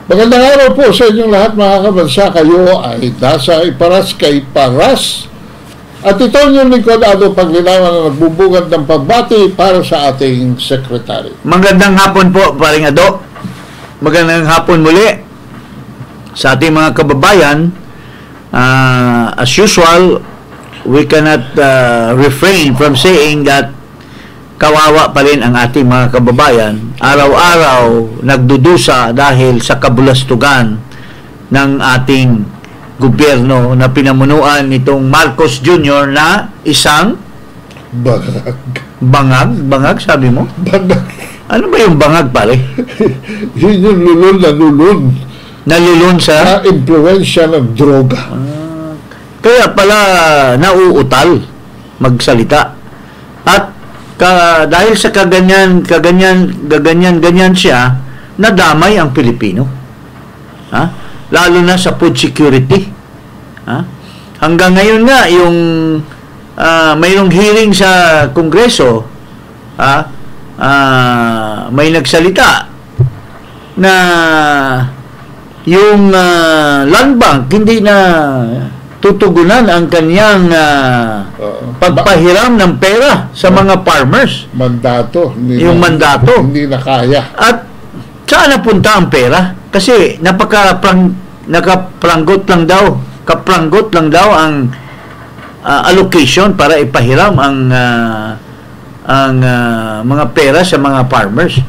Magandang araw po sa inyong lahat mga kabansa. Kayo ay nasa Iparas kay Paras. At ito yung lingkod Ado Paglinawan na nagbubungad ng pagbati para sa ating sekretary. Magandang hapon po, paring Ado. Magandang hapon muli sa ating mga kababayan. As usual, we cannot refrain from saying that kawawa pa rin ang ating mga kababayan. Araw-araw nagdudusa dahil sa kabulastugan ng ating gobyerno na pinamunuan nitong Marcos Jr. na isang bangag sabi mo? Bangag. Ano ba yung bangag, pare? Yun yung nalulun sa impluensya ng droga. Kaya pala nauutal magsalita. At dahil sa kaganyan siya, nadamay ang Pilipino. Lalo na sa food security. Hanggang ngayon nga, yung mayroong hearing sa Kongreso, may nagsalita na yung Land Bank hindi na tutugunan ang kanyang pagpahiram ng pera sa mga farmers. Mandato. Yung mandato. Hindi na kaya. At saan napunta ang pera? Kasi nakaprangot lang daw ang allocation para ipahiram ang mga pera sa mga farmers.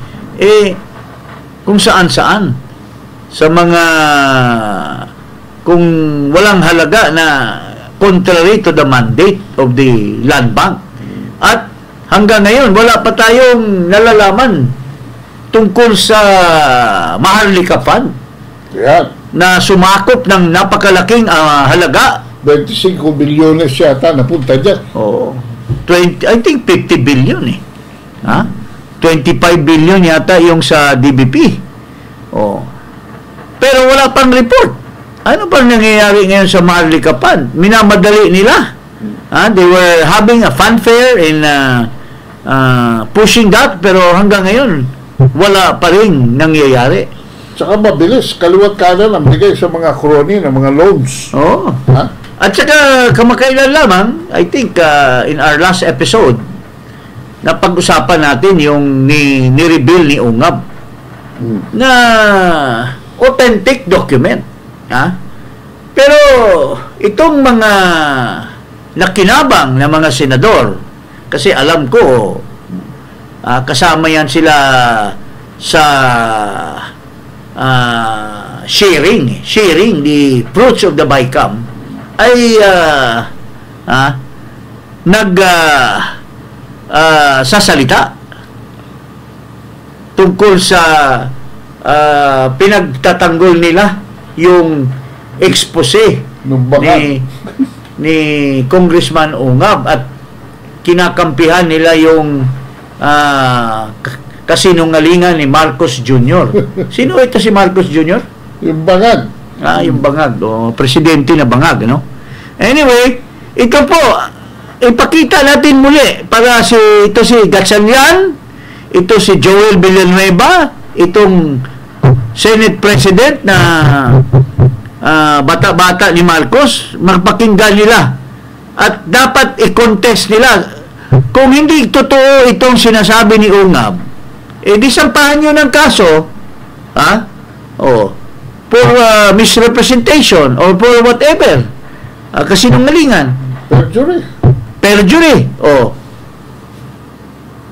Kung saan-saan. Sa mga kung walang halaga na contrary to the mandate of the Land Bank. At hanggang ngayon, wala pa tayong nalalaman tungkol sa Maharlika Fund na sumakop ng napakalaking halaga. 25 bilyones yata napunta dyan. I think 50 billion 25 billion yata yung sa DBP. Pero wala pang report. Ano ba nangyayari ngayon sa Maharlika Fund? Minamadali nila. They were having a fanfare in pushing that, pero hanggang ngayon, wala pa rin nangyayari. Tsaka mabilis, kaliwat kanan ang bigay sa mga crony ng mga loans. At saka kamakailan lamang, I think in our last episode, napag-usapan natin yung ni-reveal ni Ungab na authentic document. Pero itong mga nakinabang na mga senador, kasi alam ko kasama yan sila sa sharing the fruits of the BICAM, ay sasalita tungkol sa pinagtatanggol nila yung expose ni Congressman Ungab at kinakampihan nila yung kasinungalingan ni Marcos Jr. Sino ito si Marcos Jr.? Yung bangag. Yung bangag. Presidente na bangag, no? Anyway, ito po, ipakita natin muli para ito si Gatchalian, ito si Joel Villanueva, itong Senate President na bata-bata ni Marcos, magpakinggan nila at dapat i-contest nila. Kung hindi totoo itong sinasabi ni Ungab, di sampahan nyo ng kaso for misrepresentation or for whatever, kasinungalingan, perjury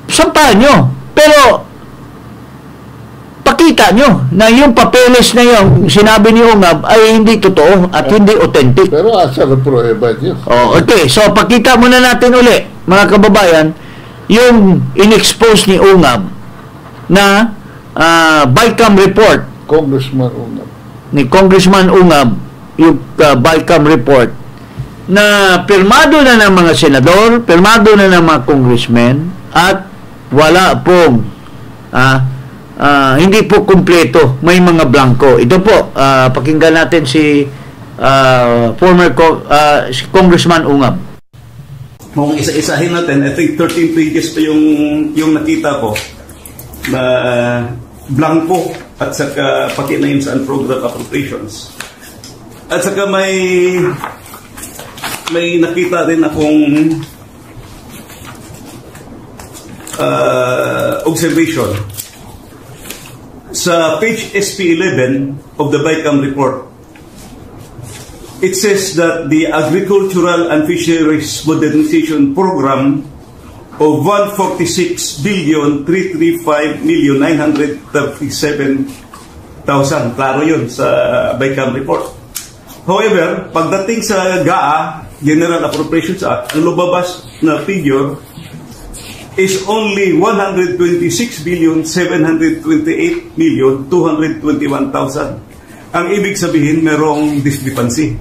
sampahan nyo, pero pakita nyo na yung papeles na yung sinabi ni Ungab ay hindi totoo at hindi authentic. Pero asa na prueba niyo? Okay, so pakita muna natin uli, mga kababayan, yung in-expose ni Ungab na BICAM report. Ni Congressman Ungab, yung BICAM report na pirmado na ng mga senador, pirmado na ng mga congressmen, at wala pong hindi po kumpleto, may mga blanco. Ito po, pakinggan natin si si Congressman Ungab. Kung isa-isahin natin, I think 13 pages pa yung nakita ko na blanco at saka pati na yun sa unprogrammed appropriations. At saka may nakita rin akong observation sa page SP11 of the BICAM report. It says that the Agricultural and Fisheries Modernization Program of 146,937,000. Klaro yun sa BICAM report. However, pagdating sa GAA, General Appropriations Act, ang lumabas na figure is only 126,728,221,000. Ang ibig sabihin, merong discrepancy.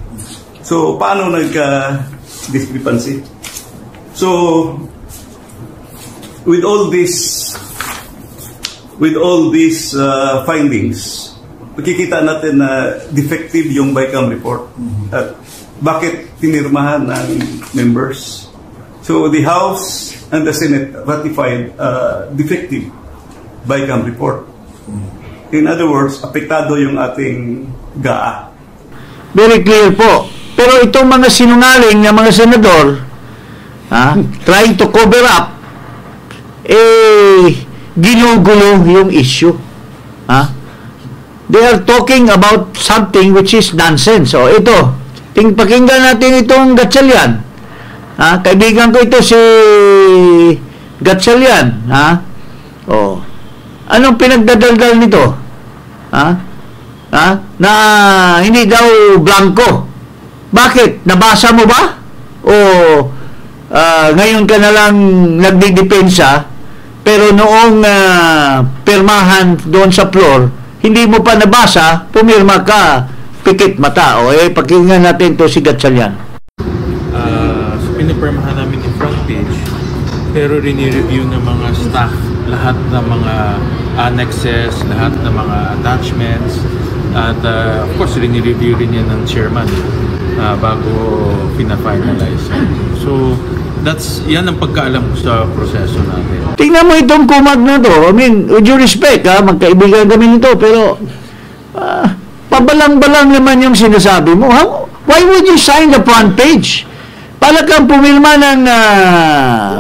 So, paano nagka-discrepancy? So, with all these findings, makikita natin na defective yung BICAM report. At bakit pinirmahan ng members? So, the House and the Senate ratified defective BICAM report. In other words, apektado yung ating GAA. Very clear po. Pero itong mga sinungaling na mga senador, trying to cover up, ginugulo yung issue. They are talking about something which is nonsense. So, ito, pakinggan natin itong Gatchalian. Kaibigan ko ito si Gatchalian. Anong pinagdadaldal nito? Na hindi daw blanco. Bakit? Nabasa mo ba? O ngayon ka na lang nagdidepensa, pero noong pirmahan doon sa floor, hindi mo pa nabasa, pumirma ka, pikit mata. Pakinggan natin to si Gatchalian. So pinipirmahan namin yung front page, pero rini-review ng mga staff lahat ng mga annexes, lahat ng mga attachments, at of course rini-review rin yan ng chairman bago pina-finalize. So yan ang pagkaalam ko sa proseso natin. Tingnan mo itong kumag na to. I mean, with due respect, magkaibigan kami nito, pero pabalang-balang naman yung sinasabi mo. Why would you sign the front page? Pala kang pumirma ng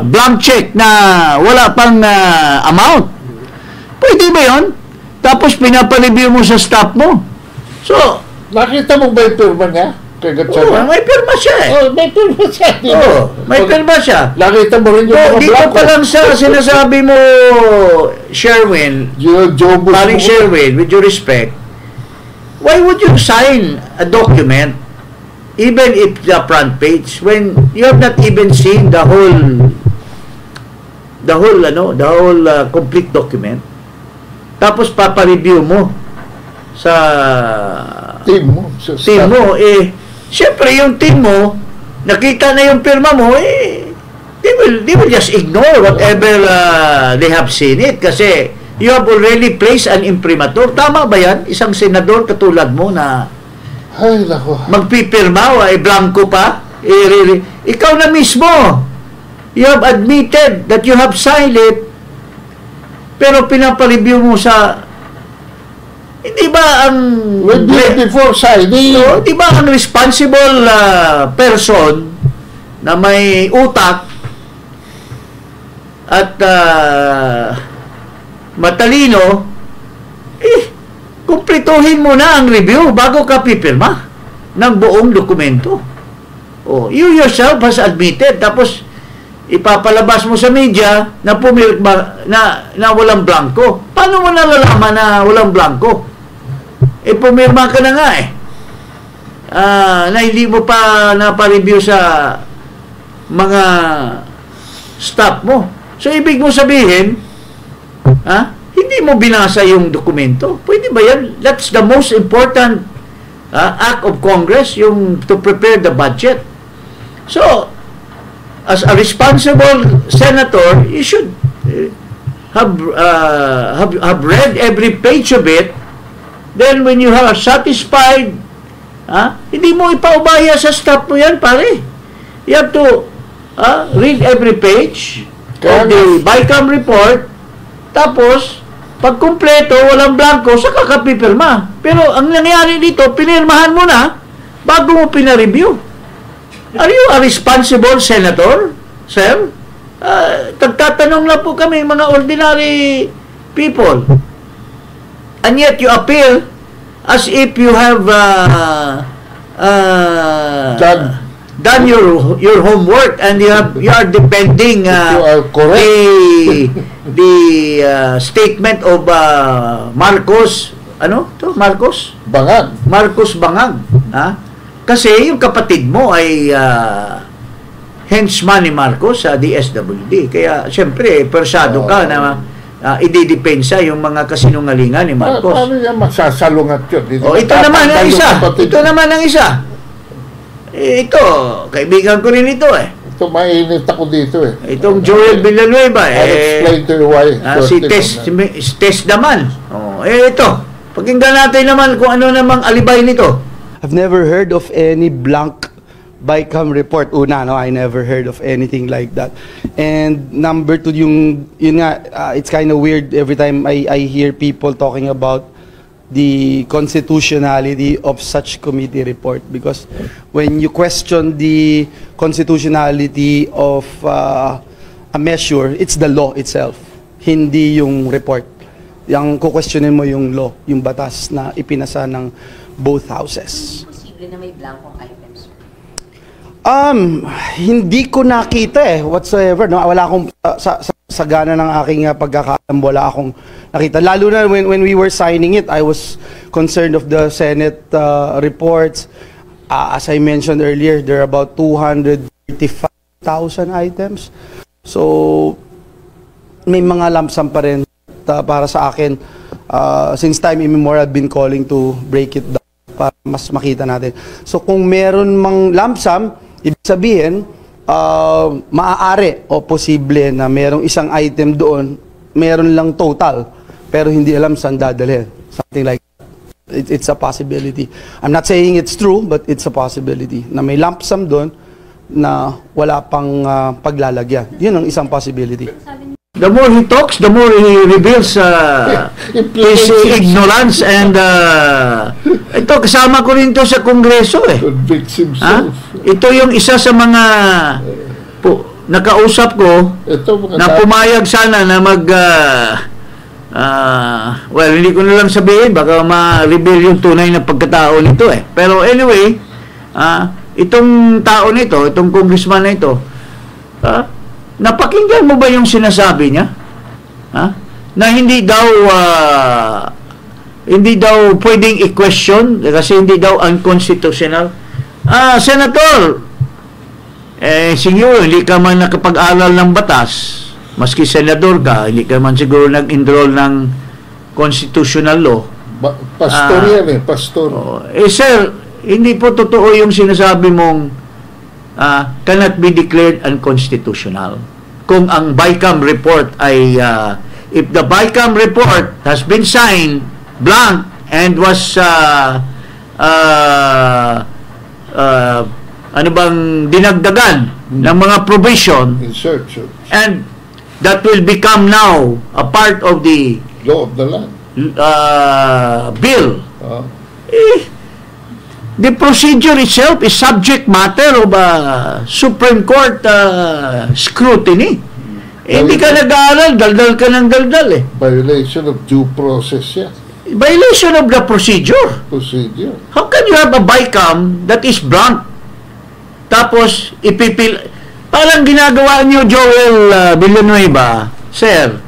blank check na wala pang amount. Pwede ba yun? Tapos pinapa-review mo sa staff mo. So, nakita mo ba yung pirma niya? May pirma siya may pirma siya. May pirma siya. Nakita mo rin yung mga dito blanco. pa lang sa sinasabi mo, Sherwin, paring Sherwin, with due respect, why would you sign a document even if the front page when you have not even seen the whole complete document? Tapos papa-review mo sa team mo. Siyempre yung team mo, nakita na yung pirma mo, they will just ignore whatever they have seen it kasi you have already placed an imprimatur. Tama ba yan? Isang senador katulad mo na magpipirma o blanco pa? Ikaw na mismo, you have admitted that you have signed it, pero pinapa-review mo sa hindi ba ang before signing? Di ba ang responsible person na may utak at matalino, kumplituhin mo na ang review bago ka pipirma ng buong dokumento. You yourself has admitted, tapos ipapalabas mo sa media na pumirma na walang blanco. Paano mo nalalaman na walang blanco? Pumirma ka na nga na hindi mo pa napa-review sa mga staff mo. So, ibig mo sabihin, hindi mo binasa yung dokumento. Pwede ba yan? That's the most important act of Congress, yung to prepare the budget. So, as a responsible senator, you should have read every page of it. Then, when you are satisfied, hindi mo ipaubaya sa staff mo yan, pare. You have to read every page of the BICAM report. Tapos, Pag kumpleto, walang blanco, saka ka pipirma. Pero ang nangyari dito, pinirmahan mo na bago mo pinareview. Are you a responsible senator, sir? Tagtatanong lang po kami, mga ordinary people. And yet you appear as if you have done your homework and you are defending you are correct. the statement of Marcos Bangag, ha? Kasi yung kapatid mo ay henchman ni Marcos sa DSWD, kaya siyempre persado ka na ididepensa yung mga kasinungalingan ni Marcos. Paano yan masasalungat yun? Ito naman ang isa. Ito, kaibigan ko rin ito eh. Ito, mainit ako dito eh. Itong Joel Villanueva I'll explain to you why. si Tess naman. Ito, pakinggan natin naman kung ano namang alibay nito. I've never heard of any blank BICAM report. Una, no, I never heard of anything like that. And number two, yun nga, it's kind of weird every time I hear people talking about the constitutionality of such committee report, because when you question the constitutionality of a measure, it's the law itself, hindi yung report. Yung kukwestiyonin mo yung law, yung batas na ipinasa ng both houses. Posible na may blankong items? Hindi ko nakita whatsoever. No? Wala akong sa gana ng aking pagkakaalam, wala akong nakita. Lalo na when we were signing it, I was concerned of the Senate reports. As I mentioned earlier, there are about 235,000 items. So, may mga lump sum pa rin para sa akin. Since time immemorial, I've been calling to break it down para mas makita natin. So, kung meron mang lump sum, ibig sabihin, maaari o posible na merong isang item doon, meron lang total, pero hindi alam saan dadalhin. Something like that. It's a possibility. I'm not saying it's true, but it's a possibility. Na may lump sum doon na wala pang paglalagyan. Yun ang isang possibility. The more he talks, the more he reveals his ignorance and ito, kasama ko rin to sa Kongreso Convicts himself. Ito yung isa sa mga nakausap ko na pumayag sana na well, hindi ko na lang sabihin, baka ma-reveal yung tunay na pagkatao nito Pero anyway, itong tao nito, itong congressman na ito, napakinggan mo ba yung sinasabi niya? Na hindi daw pwedeng i-question kasi hindi daw unconstitutional. Senator, siguro hindi ka man nakapag-aral ng batas, maski senador ka, hindi ka man siguro nag-enroll ng constitutional law. Pastor yan pastor. Sir, hindi po totoo yung sinasabi mong cannot be declared unconstitutional. Kung ang BICAM report ay if the BICAM report has been signed blank and was dinagdagan ng mga provision and that will become now a part of the law of the land bill. The procedure itself is subject matter of Supreme Court scrutiny. Hindi ka nag-aaral, daldal ka ng daldal Violation of due process yan. Violation of the procedure. How can you have a BICAM that is blank? Tapos, parang ginagawa niyo, Joel Villanueva, sir,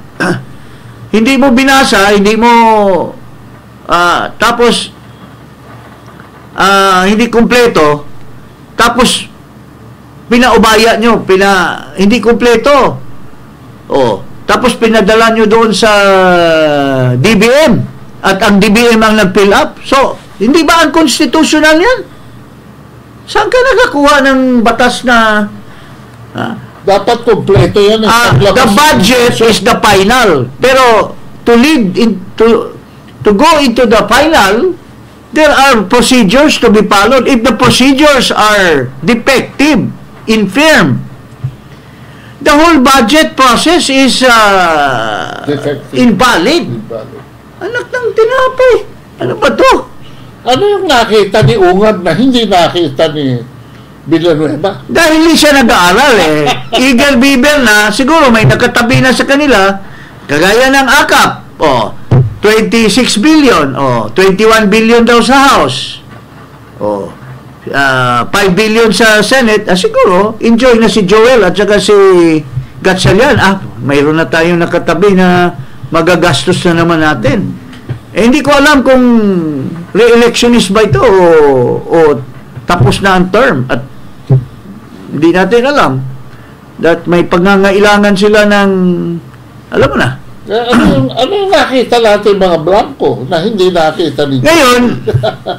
hindi mo binasa, hindi mo, tapos, hindi kumpleto, tapos, pinaubaya nyo, hindi kumpleto. Tapos, pinadala nyo doon sa DBM, at ang DBM ang nag-fill up. So, hindi ba unconstitutional yan? Saan ka nakakuha ng batas na dapat kompleto yan. The budget is the final. Pero to go into the final, there are procedures to be followed. If the procedures are defective, infirm, the whole budget process is Defective. invalid. Invalid. Anak ng tinapay. Ano ba to? Ano yung nakita ni Ungab na hindi nakita ni Villanueva? Dahil hindi siya nag-aaral Eagle Beaver na, siguro may nakatabi na sa kanila, kagaya ng AKAP. 26 billion. 21 billion daw sa House. 5 billion sa Senate. Siguro, enjoy na si Joel at saka si Gatchalian. Mayroon na tayong nakatabi na magagastos na naman natin. Hindi ko alam kung re-electionist ba ito o tapos na ang term at hindi natin alam that may pangangailangan sila ng alam mo na. Ano yung nakita natin mga blanco na hindi nakita ni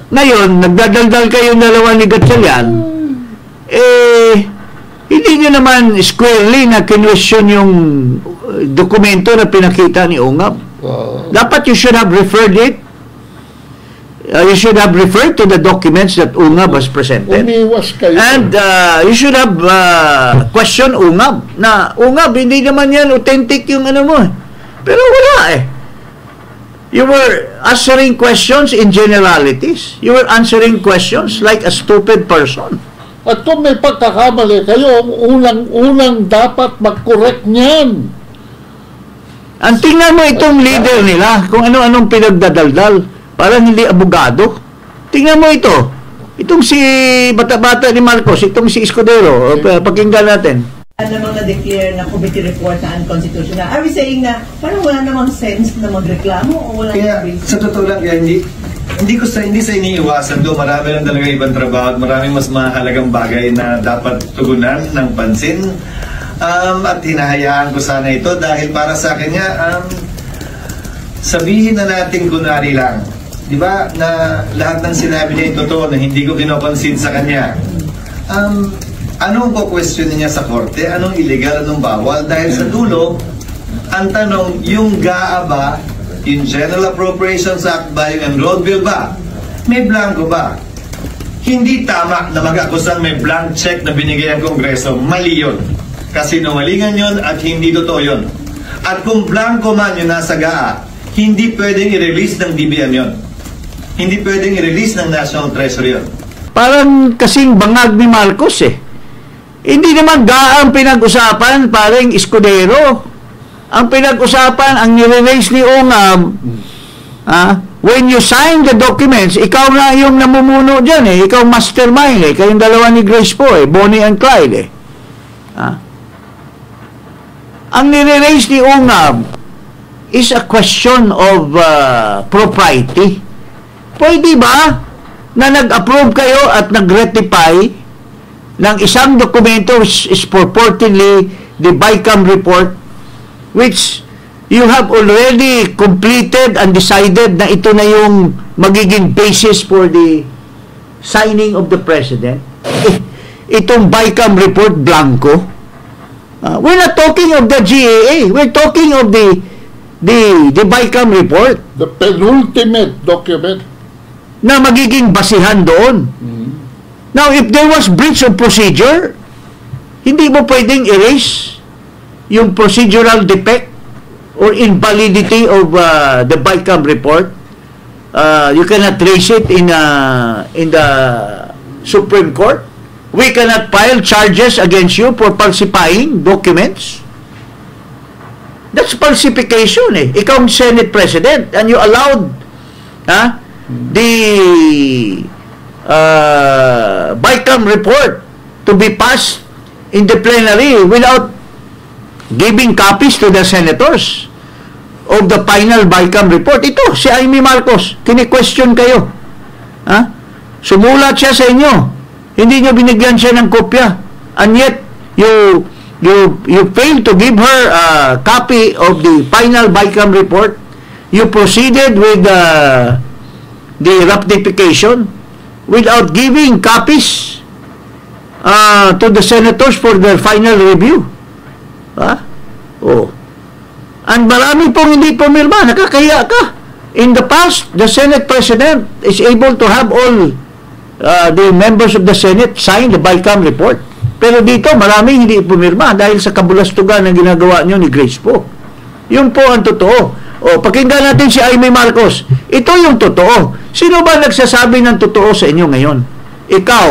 Ngayon, nagdadaldal kayo dalawa ni Gatchalian, hindi nyo naman squarely na kinwestiyon yung dokumento na pinakita ni Ungab. Dapat you should have referred it. You should have referred to the documents that Ungab has presented. Umiwas kayo. And you should have questioned Ungab. Na Ungab, hindi naman yan authentic yung ano mo. Pero wala You were answering questions in generalities. You were answering questions like a stupid person. At kung may pagkakamali kayo, unang dapat mag-correct niyan. Ang tingnan mo itong leader nila, kung ano-anong pinagdadaldal, parang hindi abogado. Tingnan mo ito. Itong si bata-bata ni Marcos, itong si Escudero, pakinggan natin. Na mga declare na committee report na unconstitutional. Are we saying na parang wala namang sense na magreklamo o wala kaya, namang reason? Sa totoo lang, kaya hindi sa iniiwasan to. Marami lang talaga ibang trabaho at maraming mas mahalagang bagay na dapat tugunan ng pansin. At hinahayaan ko sana ito dahil para sa akin nga, sabihin na natin kunwari lang, di ba, na lahat ng sinabi niya totoo na hindi ko kinoconsider sa kanya. Anong po-question niya sa korte? Anong illegal, anong bawal? Dahil sa dulo, ang tanong, yung GAA ba, yung General Appropriations Act ba, yung road bill ba, may blanco ba? Hindi tama na mag-akusang may blank check na binigay ang Kongreso. Mali yun. Kasi numalingan yun at hindi totoo yun. At kung blanco man yung nasa GAA, hindi pwedeng i-release ng DBM yun. Hindi pwedeng i-release ng National Treasury yun. Parang kasing bangag ni Marcos Hindi naman GAA ang pinag-usapan, parang Escudero. Ang pinag-usapan, ang nire-raise ni Ungab, when you sign the documents, ikaw na yung namumuno dyan ikaw mastermind kayong dalawa ni Grace po Bonnie and Clyde Ang nire-raise ni Ungab is a question of propriety. Pwede ba na nag-approve kayo at nag-ratify ng isang dokumento which is purportedly the BICAM report, which you have already completed and decided na ito na yung magiging basis for the signing of the president? Itong BICAM report, blanco. We're not talking of the GAA. We're talking of the BICAM report. The penultimate document. Na magiging basihan doon. Now, if there was breach of procedure, hindi mo pwedeng erase yung procedural defect or invalidity of the BICAM report. You cannot raise it in the Supreme Court. We cannot file charges against you for falsifying documents. That's falsification Ikaw ang Senate President and you allowed the BICAM report to be passed in the plenary without giving copies to the senators of the final BICAM report. Ito, si Amy Marcos, kini-question kayo. Sumulat siya sa inyo. Hindi nyo binigyan siya ng kopya. And yet, you failed to give her a copy of the final BICAM report. You proceeded with the ratification without giving copies to the senators for their final review. And marami pong hindi pumirma. Nakakahiya ka. In the past, the Senate President is able to have all the members of the Senate sign the BICAM report. Pero dito, maraming hindi pumirma dahil sa kabulastugan na ginagawa nyo ni Grace Poe. Yun po ang totoo. O, pakinggan natin si Amy Marcos. Ito yung totoo. Sino ba nagsasabi ng totoo sa inyo ngayon? Ikaw,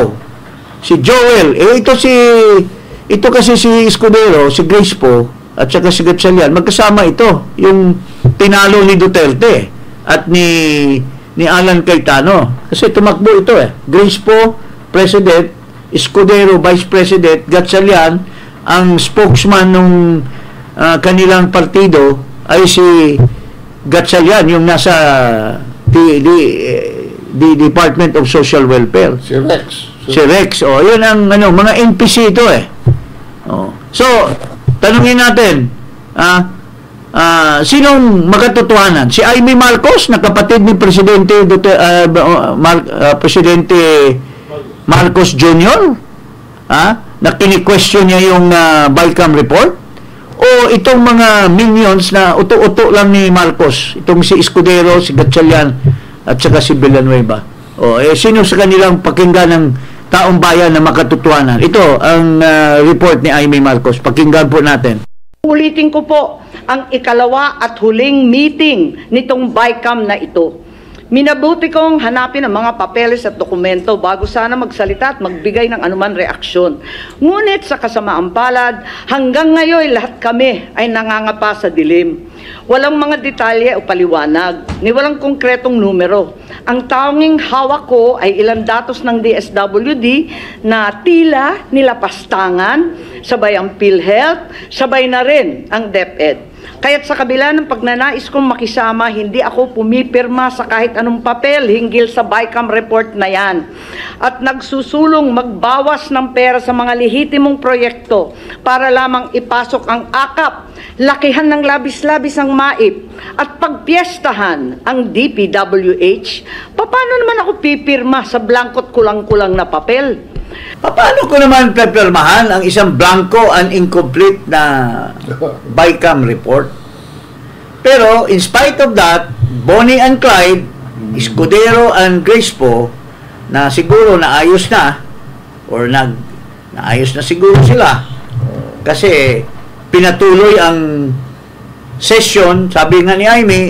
si Joel, ito kasi si Escudero, si Grace Poe, at saka si Gatchalian, magkasama ito, yung tinalo ni Duterte at ni Alan Cayetano. Kasi tumakbo ito Grace Poe, President, Escudero, Vice President, Gatchalian, ang spokesman ng kanilang partido ay si Gatchalian, yung nasa the Department of Social Welfare. Si Rex. Si Rex. O, yun ang mga NPC ito O. So, tanungin natin, sinong magkatotohanan? Si Amy Marcos, na kapatid ni Presidente Presidente Marcos Jr., na kini-question niya yung BICAM report? O itong mga minions na uto-uto lang ni Marcos, itong si Escudero, si Gatchalian, at saka si Villanueva? O, sino sa kanilang pakinggan ng taong bayan na makatotohanan? Ito ang report ni Amy Marcos. Pakinggan po natin. Ulitin ko po ang ikalawa at huling meeting nitong BICAM na ito. Minabuti kong hanapin ang mga papeles at dokumento bago sana magsalita at magbigay ng anuman reaksyon. Ngunit sa kasamaang palad, hanggang ngayon lahat kami ay nangangapa sa dilim. Walang mga detalye o paliwanag, ni walang konkretong numero. Ang tanging hawak ko ay ilang datos ng DSWD na tila nilapastangan, sabay ang PhilHealth, sabay na rin ang DepEd. Kaya't sa kabila ng pagnanais kong makisama, hindi ako pumipirma sa kahit anong papel hinggil sa BICAM report na yan. At nagsusulong magbawas ng pera sa mga lehitimong proyekto para lamang ipasok ang akap, lakihan ng labis-labis ang MAIP, at pagpiestahan ang DPWH. Paano naman ako pipirma sa blankot kulang-kulang na papel? Paano ko naman pepirmahan ang isang blanco and incomplete na BICAM report? Pero in spite of that, Bonnie and Clyde, Escudero and Grace Poe, na siguro naayos na or naayos na siguro sila kasi pinatuloy ang session. Sabi nga ni Amy,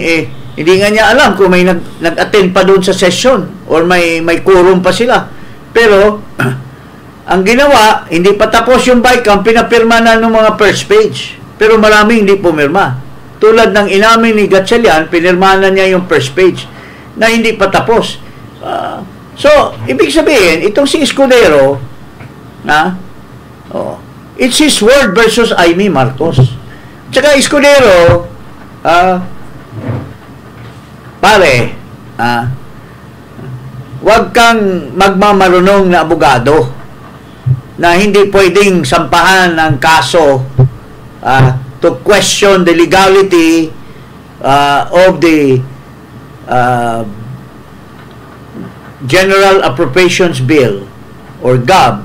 hindi nga niya alam kung may nag-attend pa doon sa session or may quorum pa sila. Pero ang ginawa, hindi pa tapos yung BICAM, pinapirma na ng mga first page. Pero maraming hindi pumirma. Tulad ng inamin ni Gatchalian, pinirma na niya yung first page na hindi pa tapos. So, ibig sabihin, itong si Escudero, it's his word versus Amy Marcos. Tsaka Escudero, wag kang magmamarunong na abogado na hindi pwedeng sampahan ng kaso to question the legality of the General Appropriations Bill or GAB,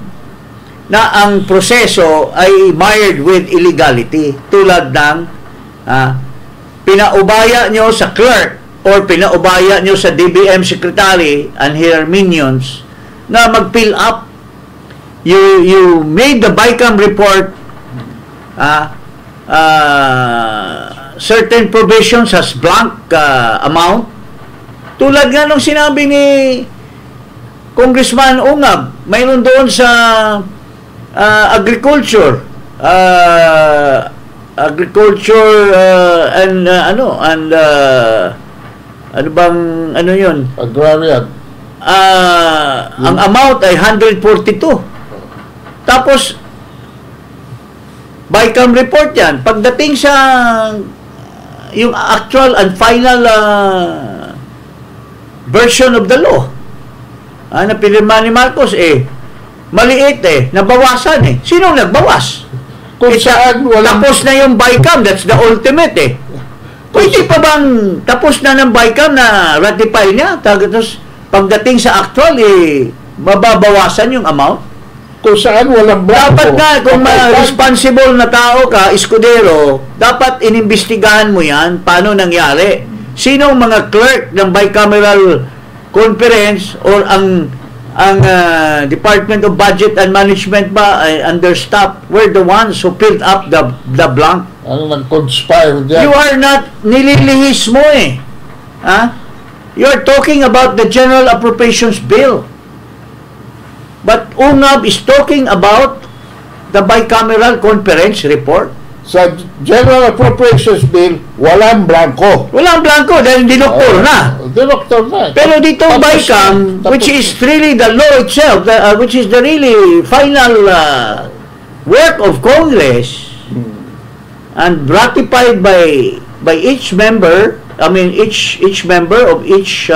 na ang proseso ay mired with illegality, tulad ng pinaubaya nyo sa clerk or pinaubaya nyo sa DBM secretary and her minions na mag-fill up. You made the BICAM report certain provisions as blank amount, tulad nga nung sinabi ni Congressman Ungab, mayroon doon sa agriculture and ano bang yun? Agrarian. Ang amount ay 142. Tapos BICAM report yan. Pagdating sa yung actual and final version of the law na pinirma ni Marcos, maliit nabawasan Sino nagbawas? Kung saan walang... Tapos na yung BICAM, that's the ultimate Pwede pa bang tapos na ng BICAM na ratify niya? Tapos pagdating sa actual, mababawasan yung amount? Kung saan walang blanco. Dapat nga, kung responsible na tao ka, Escudero, dapat inimbestigahan mo yan, paano nangyari. Sino ang mga clerk ng bicameral conference or ang ang Department of Budget and Management ba ay understaffed, were the ones who filled up the blank. Ano nag-conspire dyan? You are not, nililihis mo eh. Ha? You are talking about the General Appropriations Bill. But UNGAB is talking about the bicameral conference report. Sa General Appropriations Bill, walang blanco. Walang blanco dahil dinoktor na. Dinoktor na. Pero dito BICAM, which is really the law itself, which is the really final work of Congress, and ratified by each member, each member of each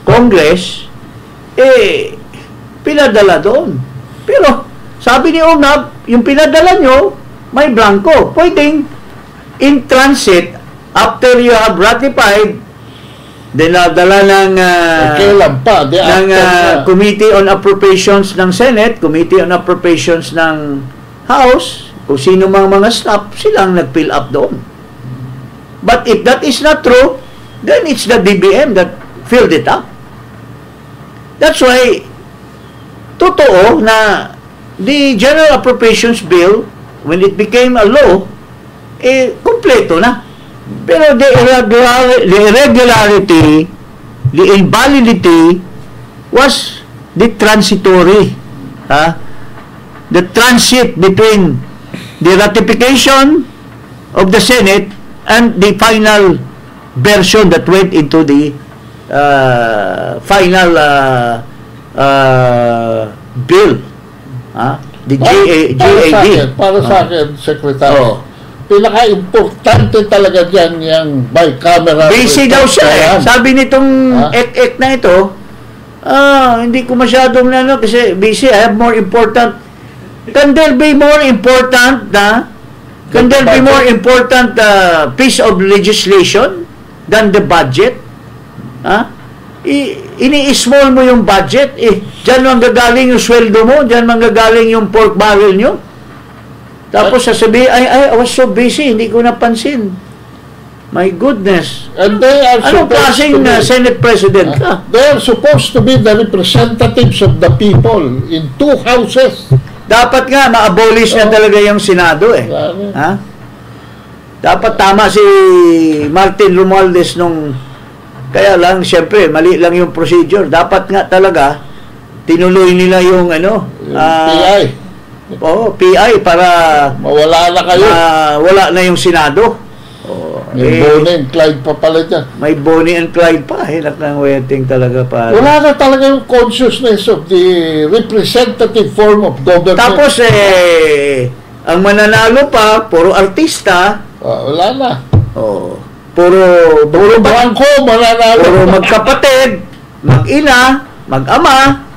Congress, pinadala doon. Pero sabi ni UNGAB, yung pinadala nyo, may blanco. Pwedeng in transit, after you have ratified, dinadala ng kailan pa? Committee on Appropriations ng Senate, Committee on Appropriations ng House, kung sino mga staff, silang nag-fill up doon. But if that is not true, then it's the DBM that filled it up. That's why, totoo na the General Appropriations Bill, when it became a law, kompleto na. Pero the irregularity, the invalidity, was the transitory. The transit between the ratification of the Senate and the final version that went into the final bill. The GAD. Para sa akin, Secretary, pinaka-importante talaga dyan yung bicameral. Busy daw siya. Sabi nitong ek-ek na ito, hindi ko masyadong kasi busy. I have more important. Can there be more important piece of legislation than the budget? Ini-small mo yung budget, dyan manggagaling yung sweldo mo, dyan manggagaling yung pork barrel nyo. Tapos sasabihin, I was so busy, hindi ko napansin. My goodness. And they are anong klaseng Senate President ka? They are supposed to be the representatives of the people in two houses. Dapat nga, ma-abolish na talaga yung Senado Dapat tama si Martin Romualdez nung. Kaya lang, siyempre, mali lang yung procedure. Dapat nga talaga, tinuloy nila yung PI. PI para mawala na kayo. Wala na yung Senado. May Bonnie and Clyde pa pala dyan. May Bonnie and Clyde pa. Hinak ng wedding talaga pa. Wala na talaga yung consciousness of the representative form of government. Tapos, ang mananalo pa, puro artista. Wala na. Puro bangko, mananalo. Puro magkapatid, mag-ina, mag-ama.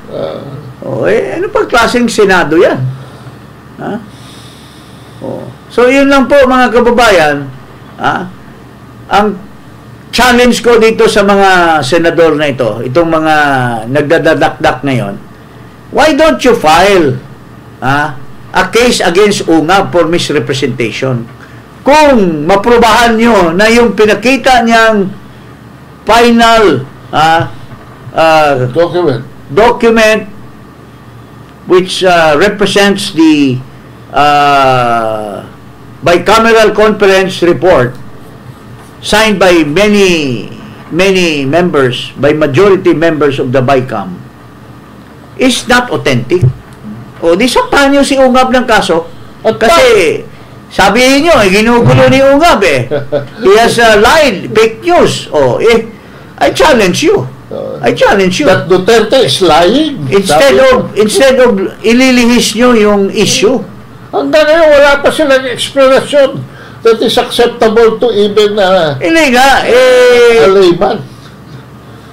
Ano pa klaseng Senado yan? So, yun lang po mga kababayan. Ang challenge ko dito sa mga senador na ito, itong mga nagdadadakdak ngayon, why don't you file a case against UNGAB for misrepresentation? Kung maprubahan nyo na yung pinakita niyang final document which represents the bicameral conference report signed by many members, by majority members of the BICAM, is not authentic. Di sampahan nyo si UNGAB ng kaso. Kasi sabihin nyo, ginugulo ni UNGAB He has lied, fake news. I challenge you. That Duterte is lying. Instead of ililihis nyo yung issue. Hanggang ngayon, wala pa silang explanation that is acceptable to even hindi nga, a layman.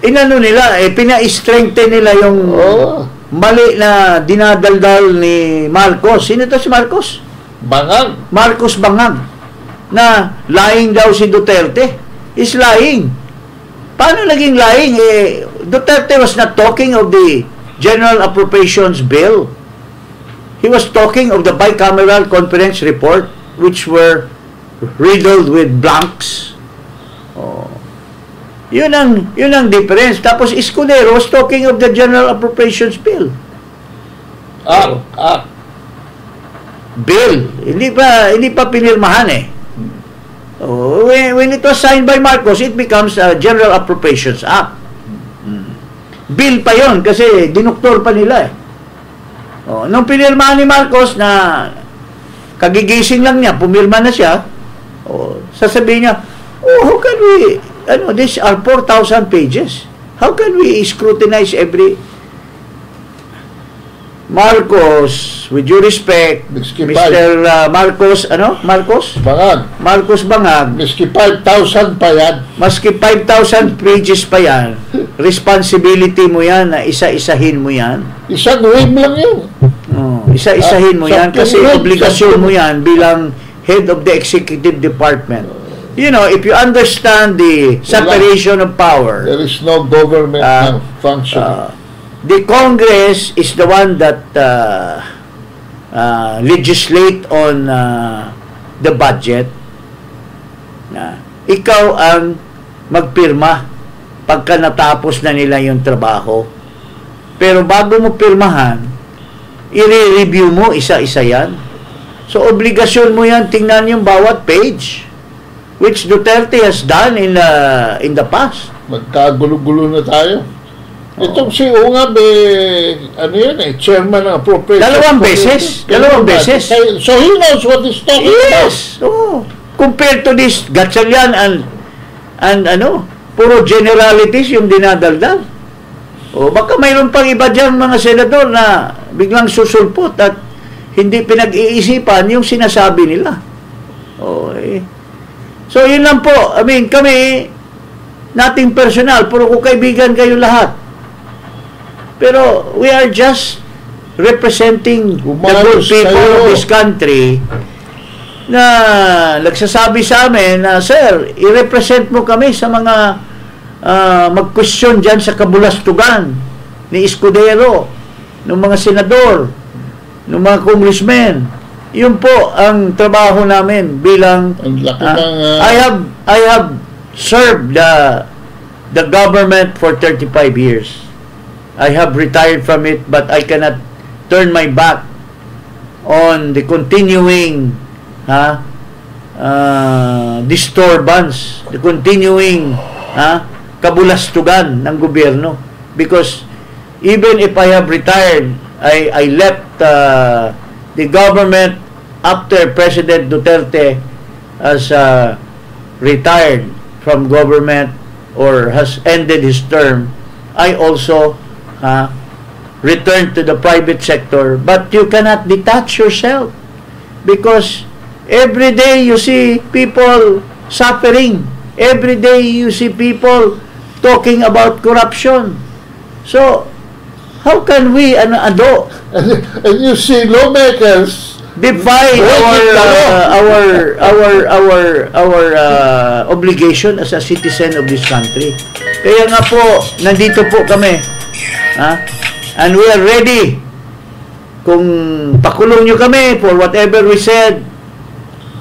Inano nila, pina-strengthen nila yung mali na dinadaldal ni Marcos. Sino to si Marcos? Marcos Bangag. Na lying daw si Duterte. Is lying. Paano naging lying? Duterte was not talking of the General Appropriations Bill. He was talking of the bicameral conference report, which were riddled with blanks. Yun ang difference. Tapos Escudero was talking of the General Appropriations Bill. Bill. Hindi pa pinirmahan eh. When it was signed by Marcos, it becomes a General Appropriations Act. Bill pa yon kasi dinuktor pa nila eh. Nung pinirmahan ni Marcos na kagigising lang niya, pumirma na siya, sasabihin niya, how can we, these are 4,000 pages. How can we scrutinize every... Marcos, with due respect, Mr. Marcos, Marcos? Bangag. Marcos Bangag. Maski 5,000 pa yan. Maski 5,000 pages pa yan, responsibility mo yan na isa-isahin mo yan. Isang wave lang yun. Isa-isahin mo yan kasi obligasyon mo yan bilang head of the executive department. You know, if you understand the separation of power, there is no government function. The Congress is the one that legislate on the budget. Ikaw ang magpirma pagka natapos na nila yung trabaho. Pero bago mo pirmahan, i-review mo isa-isa yan. So, obligasyon mo yan, tingnan yung bawat page, which Duterte has done in the past. Magkagulo-gulo na tayo. Itong si Ungab, chairman ng appropriation. Dalawang beses. So he knows what he's talking about. Yes. Compared to this Gatchalian and puro generalities yung dinadaldal. Baka mayroon pang iba dyan mga senador na biglang susulpot at hindi pinag-iisipan yung sinasabi nila. So yun lang po. I mean, kami nating personal, puro ko kaibigan kayo lahat. Pero we are just representing the good people of this country na nagsasabi sa amin na, sir, i-represent mo kami sa mga mag-question dyan sa kabulastugan ni Escudero, ng mga senador, ng mga congressmen. Yun po ang trabaho namin bilang I have served the government for 35 years. I have retired from it, but I cannot turn my back on the continuing disturbance, the continuing kabulastugan ng gobyerno. Because even if I have retired, I left the government after President Duterte has retired from government or has ended his term. I also return to the private sector, but you cannot detach yourself because every day you see people suffering. Every day you see people talking about corruption. So how can we and you see lawmakers defy our obligation as a citizen of this country? Kaya nga po nandito po kami. And we are ready. Kung pakulong nyo kami for whatever we said,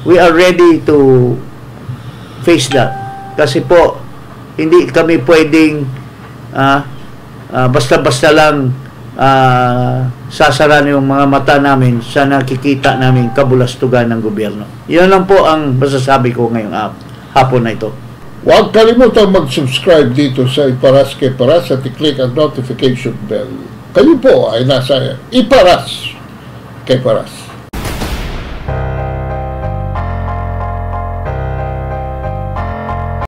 we are ready to face that. Kasi po, hindi kami pwedeng basta-basta lang sasara yung mga mata namin sa nakikita namin kabulastugan ng gobyerno. Yan lang po ang masasabi ko ngayong hapon na ito. Huwag kalimutan mag-subscribe dito sa Iparas kay Paras at i-click ang notification bell. Kayo po ay nasa Iparas kay Paras.